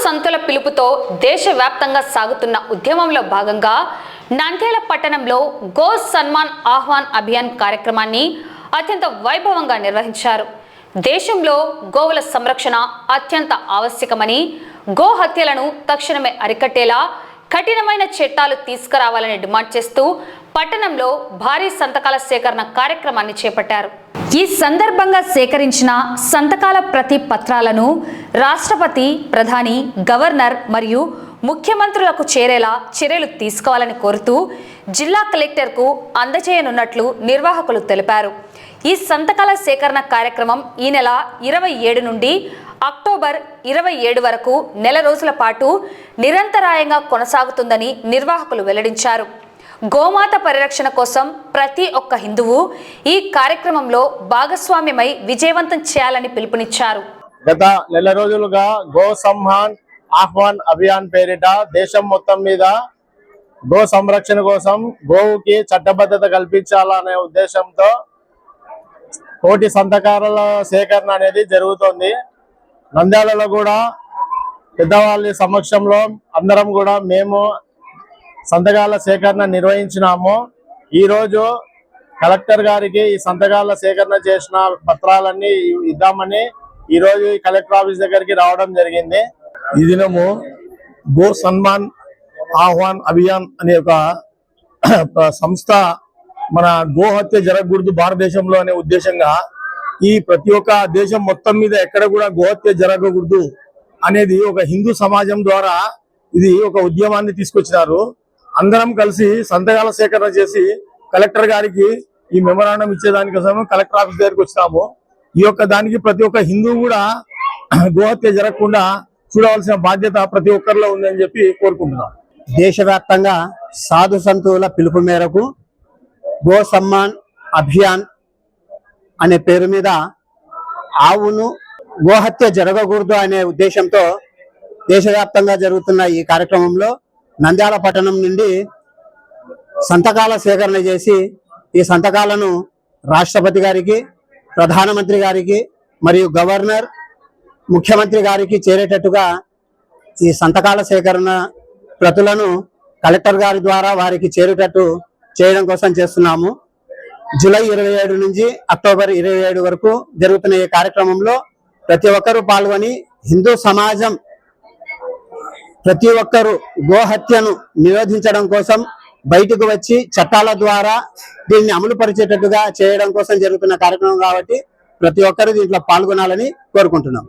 సంతుల పిలుపుతో దేశవ్యాప్తంగా సాగుతున్న ఉద్యమంలో భాగంగా నంద్యాల పట్టణంలో గో సన్మాన్ ఆహ్వాన్ అభియాన్ కార్యక్రమాన్ని అత్యంత వైభవంగా నిర్వహించారు. దేశంలో గోవుల సంరక్షణ అత్యంత ఆవశ్యకమని, గో హత్యలను తక్షణమే అరికట్టేలా కఠినమైన చట్టాలు తీసుకురావాలని డిమాండ్ చేస్తూ పట్టణంలో భారీ సంతకాల సేకరణ కార్యక్రమాన్ని చేపట్టారు. ఈ సందర్భంగా సేకరించిన సంతకాల ప్రతి పత్రాలను రాష్ట్రపతి, ప్రధాని, గవర్నర్ మరియు ముఖ్యమంత్రులకు చేరేలా చర్యలు తీసుకోవాలని కోరుతూ జిల్లా కలెక్టర్కు అందజేయనున్నట్లు నిర్వాహకులు తెలిపారు. ఈ సంతకాల సేకరణ కార్యక్రమం ఈ నెల 27 నుండి అక్టోబర్ 27 వరకు నెల రోజుల పాటు నిరంతరాయంగా కొనసాగుతుందని నిర్వాహకులు వెల్లడించారు. గోమాత పరిరక్షణ కోసం ప్రతి ఒక్క హిందువు ఈ కార్యక్రమంలో భాగస్వామ్యమై విజయవంతం చేయాలని పిలుపునిచ్చారు. గత నెల రోజులుగా గో సమ్మాన్ ఆహ్వాన్ అభియాన్ పేరిట దేశం మొత్తం మీద గో సంరక్షణ కోసం గోవుకి చట్టబద్ధత కల్పించాలనే ఉద్దేశంతో కోటి సంతకాల సేకరణ అనేది జరుగుతోంది. నంద్యాలలో కూడా పెద్దవాళ్ళ సమక్షంలో అందరం కూడా మేము సంతకాల సేకరణ నిర్వహించినాము. ఈరోజు కలెక్టర్ గారికి ఈ సంతకాల సేకరణ చేసిన పత్రాలన్నీ ఇద్దామని ఈరోజు ఈ కలెక్టర్ ఆఫీస్ దగ్గరికి రావడం జరిగింది. ఈ దినము గో సన్మాన్ ఆహ్వాన్ అభియాన్ అనే ఒక సంస్థ మన గోహత్య జరగకూడదు భారతదేశంలో అనే ఉద్దేశంగా ఈ ప్రతి ఒక్క దేశం మొత్తం మీద ఎక్కడ కూడా గోహత్య జరగకూడదు అనేది ఒక హిందూ సమాజం ద్వారా ఇది ఒక ఉద్యమాన్ని తీసుకొచ్చినారు. అందరం కలిసి సంతకాల సేకరణ చేసి కలెక్టర్ గారికి ఈ మెమరాండం ఇచ్చేదానికోసం కలెక్టర్ ఆఫీస్ దగ్గరికి వచ్చినాము. ఈ యొక్క దానికి ప్రతి ఒక్క హిందూ కూడా గోహత్య జరగకుండా చూడవలసిన బాధ్యత ప్రతి ఒక్కరిలో ఉందని చెప్పి కోరుకుంటున్నాం. దేశవ్యాప్తంగా సాధు సంతుల పిలుపు మేరకు గో సమ్మాన్ అభియాన్ అనే పేరు మీద ఆవును గోహత్య జరగకూడదు అనే ఉద్దేశంతో దేశవ్యాప్తంగా జరుగుతున్న ఈ కార్యక్రమంలో నంద్యాల పట్టణం నుండి సంతకాల సేకరణ చేసి ఈ సంతకాలను రాష్ట్రపతి గారికి, ప్రధానమంత్రి గారికి మరియు గవర్నర్, ముఖ్యమంత్రి గారికి చేరేటట్టుగా ఈ సంతకాల సేకరణ ప్రతులను కలెక్టర్ గారి ద్వారా వారికి చేరేటట్టు చేయడం కోసం చేస్తున్నాము. జూలై 27 నుంచి అక్టోబర్ 27 వరకు జరుగుతున్న ఈ కార్యక్రమంలో ప్రతి ఒక్కరూ పాల్గొని హిందూ సమాజం ప్రతి ఒక్కరూ గోహత్యను నిరోధించడం కోసం బయటకు వచ్చి చట్టాల ద్వారా దీన్ని అమలు పరిచేటట్టుగా చేయడం కోసం జరుగుతున్న కార్యక్రమం కాబట్టి ప్రతి ఒక్కరూ దీంట్లో పాల్గొనాలని కోరుకుంటున్నాం.